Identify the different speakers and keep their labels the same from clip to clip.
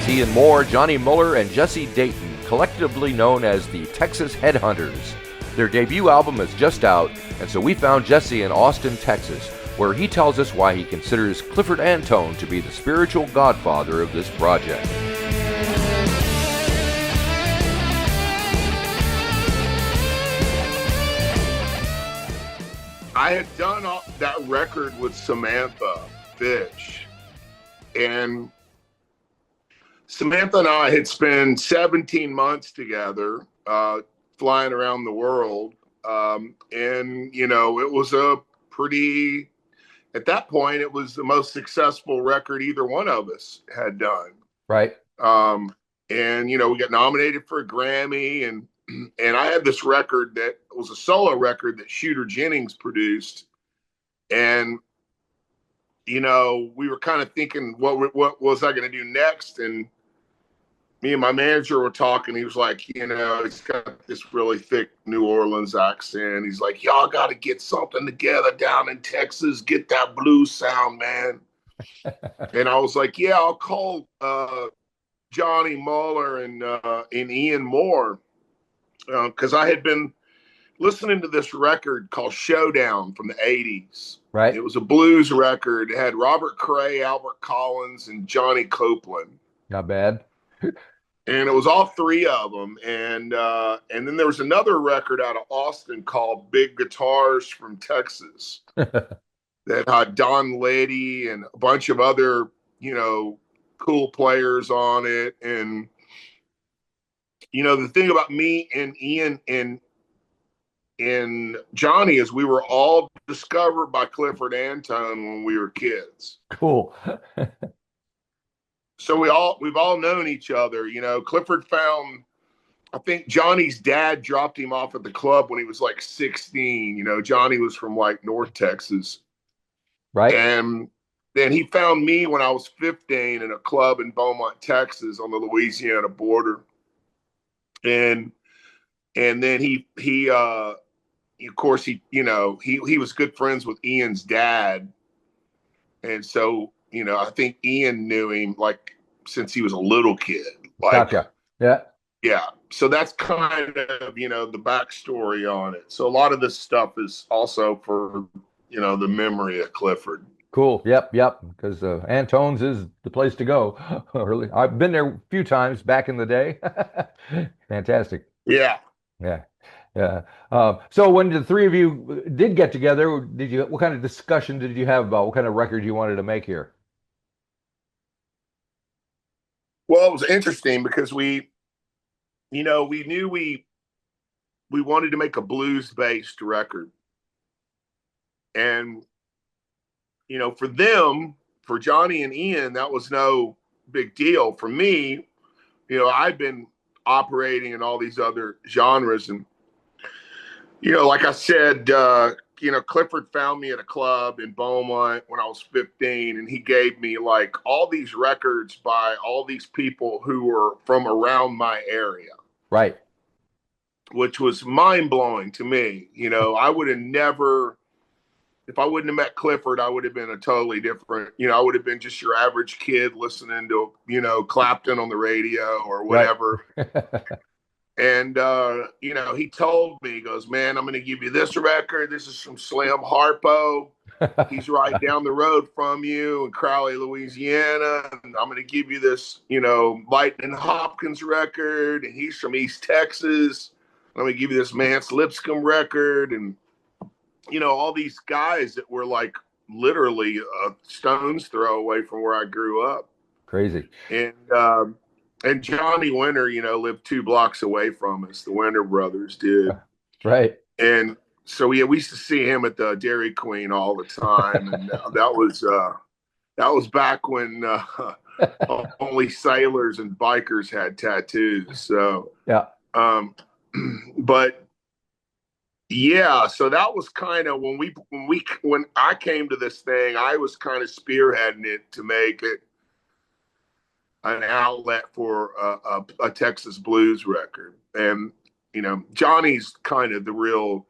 Speaker 1: That's Ian Moore, Johnny Moeller, and Jesse Dayton, collectively known as the Texas Headhunters. Their debut album is just out, and so we found Jesse in Austin, Texas, where he tells us why he considers Clifford Antone to be the spiritual godfather of this project.
Speaker 2: I had done that record with Samantha Fish, and Samantha and I had spent 17 months together, flying around the world. And, you know, it was at that point, it was the most successful record either one of us had done.
Speaker 1: Right.
Speaker 2: And, you know, we got nominated for a Grammy, and I had this record that was a solo record that Shooter Jennings produced. And, you know, we were kind of thinking, what was I going to do next? And me and my manager were talking. He was like, you know, he's got this really thick New Orleans accent. He's like, y'all got to get something together down in Texas, get that blues sound, man. And I was like, yeah, I'll call Johnny Moeller and Ian Moore, because I had been listening to this record called Showdown from the 80s.
Speaker 1: Right.
Speaker 2: It was a blues record. It had Robert Cray, Albert Collins, and Johnny Copeland.
Speaker 1: Not bad.
Speaker 2: And it was all three of them. And then there was another record out of Austin called Big Guitars from Texas that had Don Leddy and a bunch of other, you know, cool players on it. And, you know, the thing about me and Ian and Johnny is we were all discovered by Clifford Antone when we were kids.
Speaker 1: Cool.
Speaker 2: So we've all known each other. You know, Clifford I think Johnny's dad dropped him off at the club when he was like 16. You know, Johnny was from like North Texas.
Speaker 1: Right.
Speaker 2: And then he found me when I was 15 in a club in Beaumont, Texas on the Louisiana border. And then he of course he was good friends with Ian's dad. And so, you know, I think Ian knew him like since he was a little kid. Like,
Speaker 1: gotcha. Yeah.
Speaker 2: Yeah. So that's kind of, you know, the backstory on it. So a lot of this stuff is also for, you know, the memory of Clifford.
Speaker 1: Cool. Yep. Because Antone's is the place to go. Really, I've been there a few times back in the day. Fantastic.
Speaker 2: Yeah.
Speaker 1: So when the three of you did get together, what kind of discussion did you have about what kind of record you wanted to make here?
Speaker 2: Well, it was interesting because we knew we wanted to make a blues-based record. And, you know, for Johnny and Ian, that was no big deal. For me, you know, I've been operating in all these other genres. And, you know, like I said, you know, Clifford found me at a club in Beaumont when I was 15, and he gave me like all these records by all these people who were from around my area.
Speaker 1: Right.
Speaker 2: Which was mind-blowing to me. You know, I would have never, if I wouldn't have met Clifford, I would have been a totally different, you know, I would have been just your average kid listening to, you know, Clapton on the radio or whatever. Right. And, you know, he told me, he goes, man, I'm going to give you this record. This is from Slim Harpo. He's right down the road from you in Crowley, Louisiana. And I'm going to give you this, you know, Lightning Hopkins record. And he's from East Texas. I'm going to give you this Mance Lipscomb record. And, you know, all these guys that were like literally a stone's throw away from where I grew up.
Speaker 1: Crazy.
Speaker 2: And Johnny Winter, you know, lived 2 blocks away from us. The Winter brothers did.
Speaker 1: Right.
Speaker 2: And so, yeah, we used to see him at the Dairy Queen all the time. And that was back when only sailors and bikers had tattoos. So,
Speaker 1: yeah.
Speaker 2: But yeah, so that was kind of when I came to this thing, I was kind of spearheading it to make it an outlet for a Texas blues record. And, you know, Johnny's kind of the real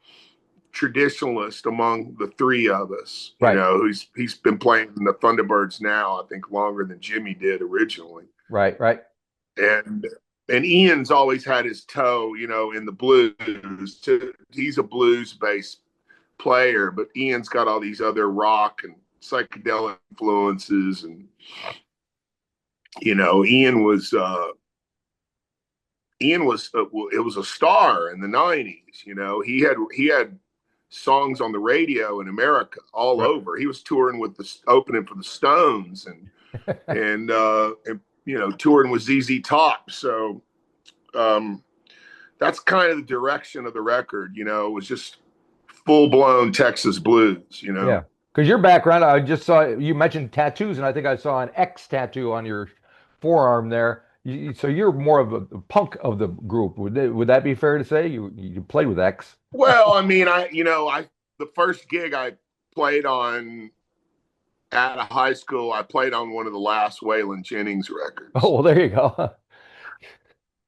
Speaker 2: traditionalist among the three of us,
Speaker 1: right.
Speaker 2: You know, he's been playing in the Thunderbirds now, I think longer than Jimmy did originally.
Speaker 1: Right, right.
Speaker 2: and Ian's always had his toe, in the blues. He's a blues based player, but Ian's got all these other rock and psychedelic influences, and Ian was it was a star in the '90s. He had songs on the radio in America all
Speaker 1: Right.
Speaker 2: over. He was touring with the opening for the Stones, and touring with ZZ Top. So um, that's kind of the direction of the record. It was just full blown Texas blues.
Speaker 1: Yeah. Because your background, I just saw you mentioned tattoos, and I think I saw an X tattoo on your forearm there. So you're more of a punk of the group. Would that be fair to say? You played with X?
Speaker 2: Well, I mean, I the first gig I played on out of high school, I played on one of the last Waylon Jennings
Speaker 1: Oh,
Speaker 2: records.
Speaker 1: well, there you go.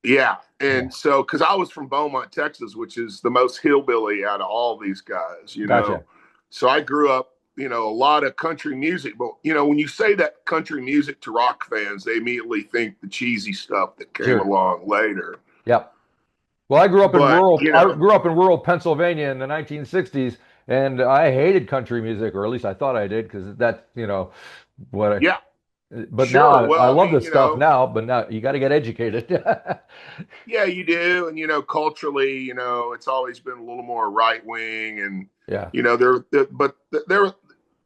Speaker 2: Yeah.
Speaker 1: Yeah.
Speaker 2: And so, because I was from Beaumont, Texas, which is the most hillbilly out of all these guys.
Speaker 1: Gotcha.
Speaker 2: So I grew up, a lot of country music. But, when you say that country music to rock fans, they immediately think the cheesy stuff that came
Speaker 1: Sure.
Speaker 2: along later.
Speaker 1: Yep. Well,
Speaker 2: But,
Speaker 1: I grew up in rural Pennsylvania in the 1960s, and I hated country music, or at least I thought I did, because that's, what I,
Speaker 2: yeah,
Speaker 1: but now
Speaker 2: sure.
Speaker 1: I
Speaker 2: Well, I
Speaker 1: love
Speaker 2: mean,
Speaker 1: this stuff now, but now you got to get educated.
Speaker 2: yeah, you do. And, culturally, it's always been a little more right wing. And,
Speaker 1: Yeah.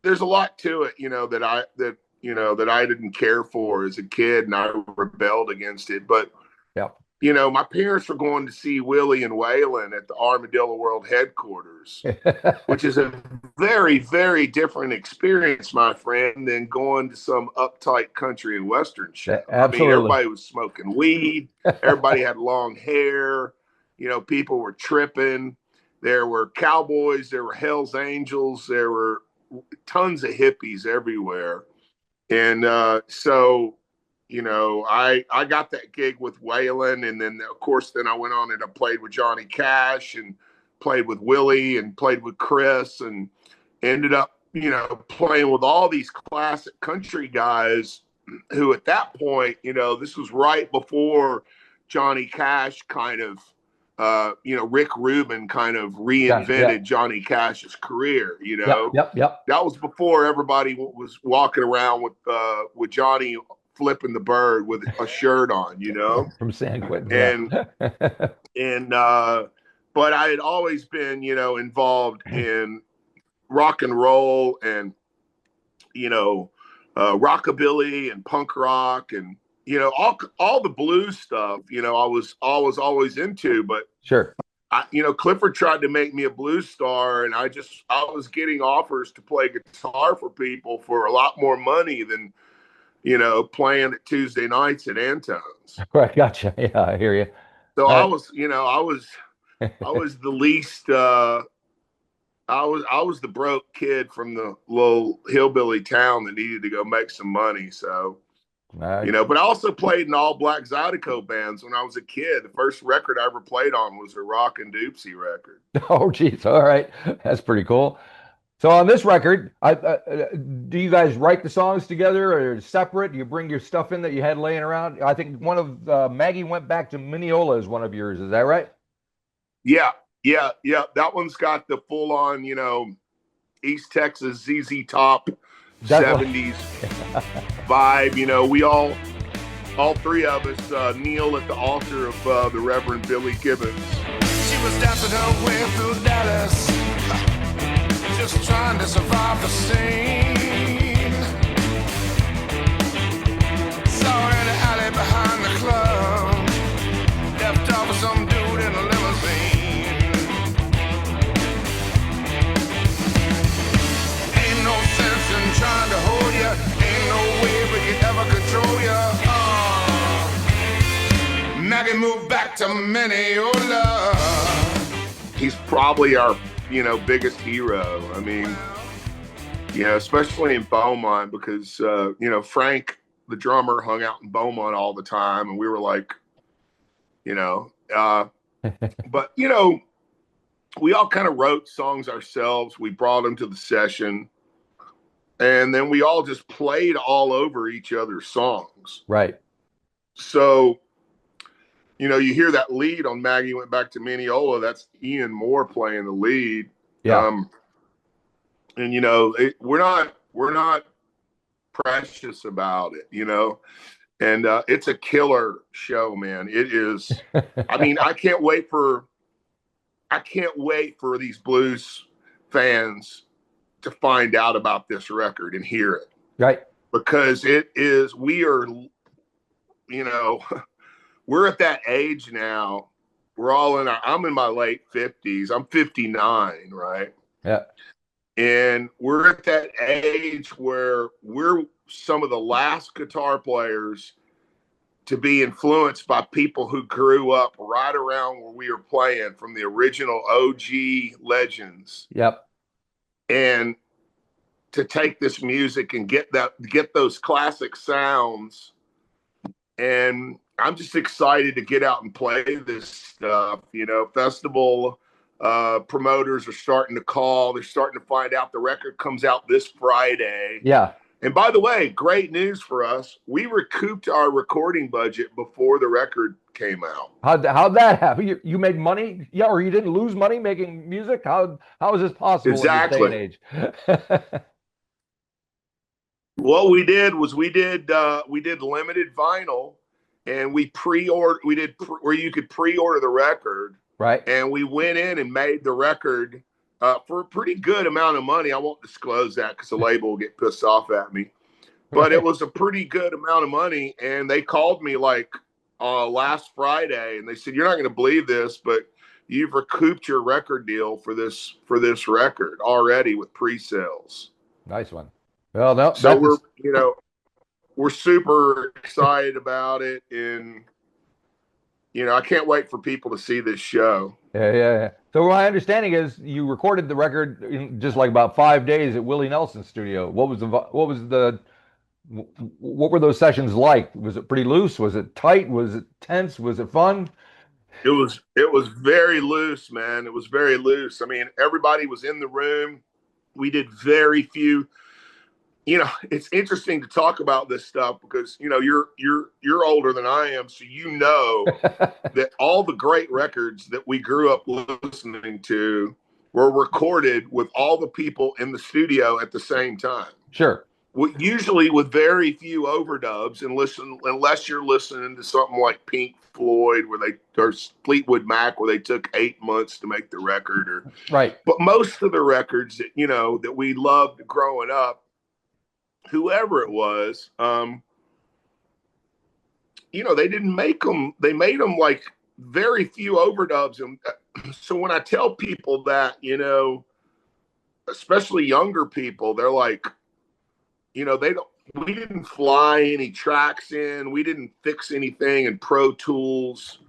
Speaker 2: there's a lot to it, that I didn't care for as a kid, and I rebelled against it. But,
Speaker 1: Yeah.
Speaker 2: my parents were going to see Willie and Waylon at the Armadillo World headquarters, which is a very, very different experience, my friend, than going to some uptight country and western show. I mean,
Speaker 1: Absolutely.
Speaker 2: everybody was smoking weed, everybody had long hair, people were tripping. There were cowboys, there were Hell's Angels, there were tons of hippies everywhere. And I got that gig with Waylon, and then of course then I went on and I played with Johnny Cash and played with Willie and played with Chris, and ended up playing with all these classic country guys who at that point, this was right before Johnny Cash kind of Rick Rubin kind of
Speaker 1: Gotcha. Yeah.
Speaker 2: reinvented Johnny Cash's career.
Speaker 1: Yep. Yep. Yep.
Speaker 2: That was before everybody was walking around with Johnny flipping the bird with a shirt on,
Speaker 1: From San Quentin. Yeah.
Speaker 2: and and but I had always been, involved in rock and roll and rockabilly and punk rock and all the blues stuff. I was always into, but
Speaker 1: Sure.
Speaker 2: Clifford tried to make me a blues star, and I was getting offers to play guitar for people for a lot more money than playing at Tuesday nights at Anton's.
Speaker 1: Right. Gotcha. Yeah, I hear you.
Speaker 2: So
Speaker 1: Uh,
Speaker 2: I was the least I was the broke kid from the little hillbilly town that needed to go make some money. So but I also played in all black Zydeco bands when I was a kid. The first record I ever played on was a Rock and Doopsie record.
Speaker 1: oh, geez. All right. That's pretty cool. So on this record, do you guys write the songs together or separate? Do you bring your stuff in that you had laying around? I think one of Maggie went back to Mineola as one of yours. Is that right?
Speaker 2: Yeah, yeah. That one's got the full on, East Texas ZZ Top
Speaker 1: Definitely.
Speaker 2: 70s vibe. We all three of us kneel at the altar of the Reverend Billy Gibbons.
Speaker 3: She was dancing her way through Dallas, just trying to survive the scene. Saw her in the alley behind the club, left off with some dude in a limousine. Ain't no sense in trying to hold ya, ain't no way we could ever control ya. Maggie moved back to Mineola.
Speaker 2: He's probably our biggest hero. I mean, especially in Beaumont, because Frank, the drummer, hung out in Beaumont all the time, and we were like, but we all kind of wrote songs ourselves. We brought them to the session, and then we all just played all over each other's songs.
Speaker 1: Right.
Speaker 2: So, you hear that lead on Maggie Went Back to Mineola. That's Ian Moore playing the lead.
Speaker 1: Yeah.
Speaker 2: And we're not precious about it, and it's a killer show, man. It is. I mean, I can't wait for these blues fans to find out about this record and hear it.
Speaker 1: Right.
Speaker 2: Because we're at that age now. We're all I'm in my late 50s. I'm 59, right?
Speaker 1: Yeah.
Speaker 2: And we're at that age where we're some of the last guitar players to be influenced by people who grew up right around where we were playing, from the original OG legends.
Speaker 1: Yep.
Speaker 2: And to take this music and get those classic sounds. And I'm just excited to get out and play this stuff. Festival promoters are starting to call. They're starting to find out the record comes out this Friday.
Speaker 1: Yeah.
Speaker 2: And by the way, great news for us. We recouped our recording budget before the record came out.
Speaker 1: How'd that happen? You made money? Yeah, or you didn't lose money making music? How is this possible
Speaker 2: Exactly.
Speaker 1: in this day and age?
Speaker 2: What we did was we did limited vinyl, and we did where you could pre-order the record.
Speaker 1: Right.
Speaker 2: And we went in and made the record for a pretty good amount of money. I won't disclose that because the label will get pissed off at me. But it was a pretty good amount of money. And they called me like last Friday, and they said, "You're not going to believe this, but you've recouped your record deal for this record already with pre-sales."
Speaker 1: Nice one. Well, no.
Speaker 2: So we're super excited about it, and I can't wait for people to see this show.
Speaker 1: Yeah. So my understanding is you recorded the record in just like about 5 days at Willie Nelson's studio. What were those sessions like? Was it pretty loose? Was it tight? Was it tense? Was it fun?
Speaker 2: It was very loose, man. It was very loose. I mean, everybody was in the room. We did very few. It's interesting to talk about this stuff because you're older than I am, so that all the great records that we grew up listening to were recorded with all the people in the studio at the same time.
Speaker 1: Sure.
Speaker 2: Usually with very few overdubs, unless you're listening to something like Pink Floyd or Fleetwood Mac, where they took 8 months to make the record.
Speaker 1: Right.
Speaker 2: But most of the records that that we loved growing up, whoever it was, they didn't make them. They made them like very few overdubs. And so when I tell people that, especially younger people, they're like, we didn't fly any tracks in. We didn't fix anything in Pro Tools.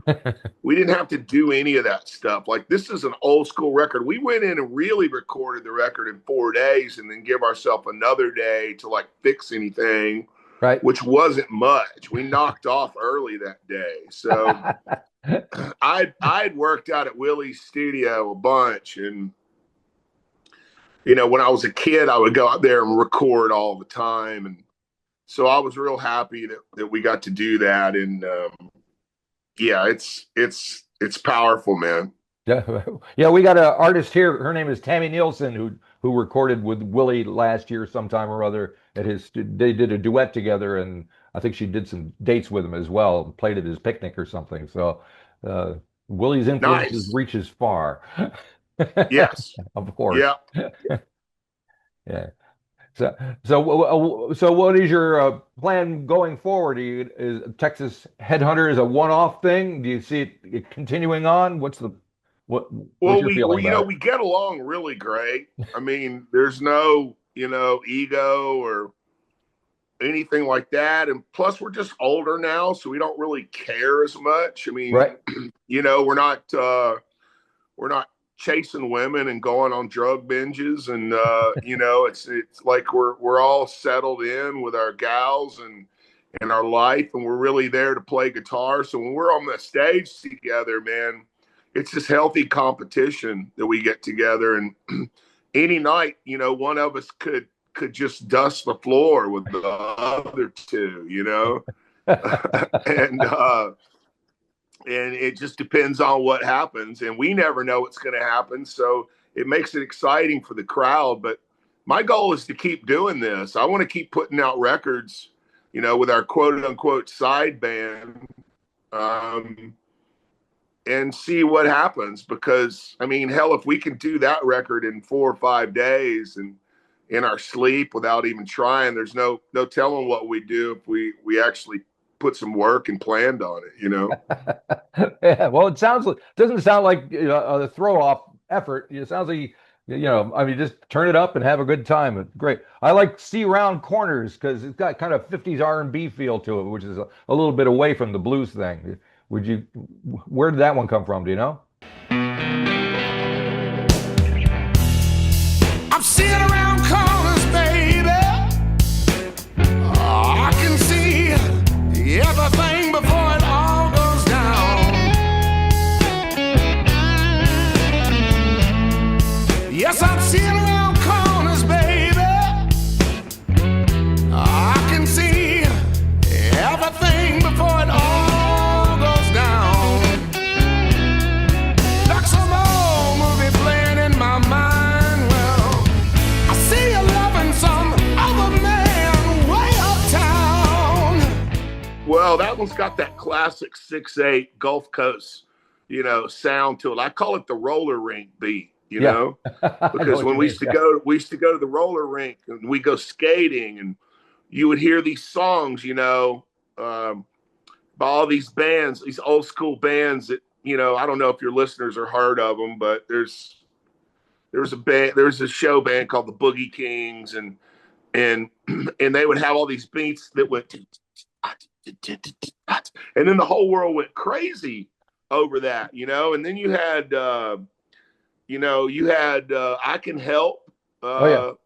Speaker 2: We didn't have to do any of that stuff. Like, this is an old school record. We went in and really recorded the record in 4 days and then give ourselves another day to like fix anything,
Speaker 1: right?
Speaker 2: Which wasn't much. We knocked off early that day. So I'd worked out at Willie's studio a bunch, and when I was a kid, I would go out there and record all the time. And so I was real happy that we got to do that. And yeah, it's powerful, man.
Speaker 1: Yeah. We got an artist here. Her name is Tammy Nielsen, who recorded with Willie last year sometime or other they did a duet together. And I think she did some dates with him as well, played at his picnic or something. So Willie's influence reaches far.
Speaker 2: Yes.
Speaker 1: Of course.
Speaker 2: Yeah.
Speaker 1: Yeah. So what is your plan going forward? Is Texas Headhunters a one-off thing? Do you see it continuing on? What's your feeling about it?
Speaker 2: We get along really great. I mean, there's no, ego or anything like that. And plus we're just older now, so we don't really care as much. I mean,
Speaker 1: right.
Speaker 2: We're not chasing women and going on drug binges, and it's like we're all settled in with our gals and our life, and we're really there to play guitar. So when we're on the stage together, man, it's this healthy competition that we get together, and any night, one of us could just dust the floor with the other two, And it just depends on what happens, and we never know what's going to happen. So it makes it exciting for the crowd. But my goal is to keep doing this. I want to keep putting out records, with our quote unquote side band, and see what happens. Because I mean, hell, if we can do that record in 4 or 5 days and in our sleep without even trying, there's no telling what we do if we actually put some work and planned on it.
Speaker 1: Yeah, well, doesn't sound like a throw off effort. It sounds like just turn it up and have a good time. It's great. I like See Round Corners because it's got kind of 50s R&B feel to it, which is a little bit away from the blues thing. Where did that one come from? Do you know?
Speaker 3: I'm seeing around corners, baby. I can see everything before it all goes down. Yes, I'm seeing around corners, baby. I can see everything before it all goes down. Like some old movie playing in my mind. Well, I see you loving some other man way uptown.
Speaker 2: Well, that one's got that classic 6/8 Gulf Coast, sound to it. I call it the roller rink beat, know, because when we used to go to the roller rink and we go skating, and you would hear these songs, by all these bands, these old school bands that, I don't know if your listeners are heard of them, but there's a show band called the Boogie Kings, and they would have all these beats that went, and then the whole world went crazy over that, and then you had I Can Help,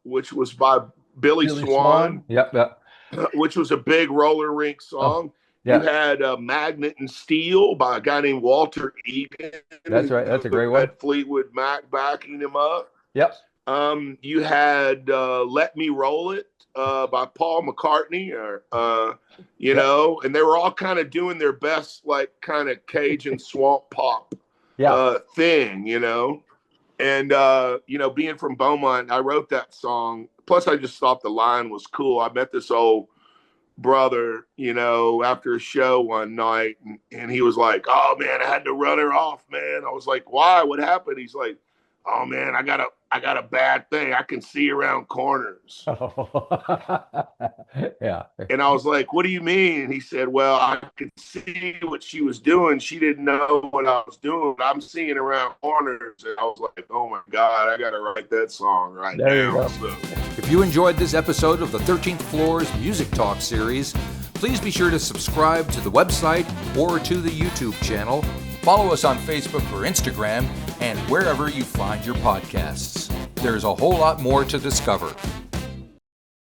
Speaker 2: which was by Billy Swan.
Speaker 1: Yep.
Speaker 2: Which was a big roller rink song. You had Magnet and Steel by a guy named Walter Egan.
Speaker 1: That's right. That's a great one.
Speaker 2: Fleetwood Mac backing him up.
Speaker 1: Yep.
Speaker 2: You had Let Me Roll It by Paul McCartney, and they were all kind of doing their best, like kind of Cajun swamp pop thing, and, being from Beaumont, I wrote that song. Plus, I just thought the line was cool. I met this old brother, after a show one night, and he was like, "Oh man, I had to run her off, man." I was like, "Why? What happened?" He's like, "Oh man, I got a bad thing. I can see around corners."
Speaker 1: Yeah.
Speaker 2: And I was like, "What do you mean?" And he said, "Well, I could see what she was doing. She didn't know what I was doing, but I'm seeing around corners." And I was like, "Oh my God, I got to write that song right now." So.
Speaker 1: If you enjoyed this episode of the 13th Floor's Music Talk series, please be sure to subscribe to the website or to the YouTube channel. Follow us on Facebook or Instagram and wherever you find your podcasts. There's a whole lot more to discover.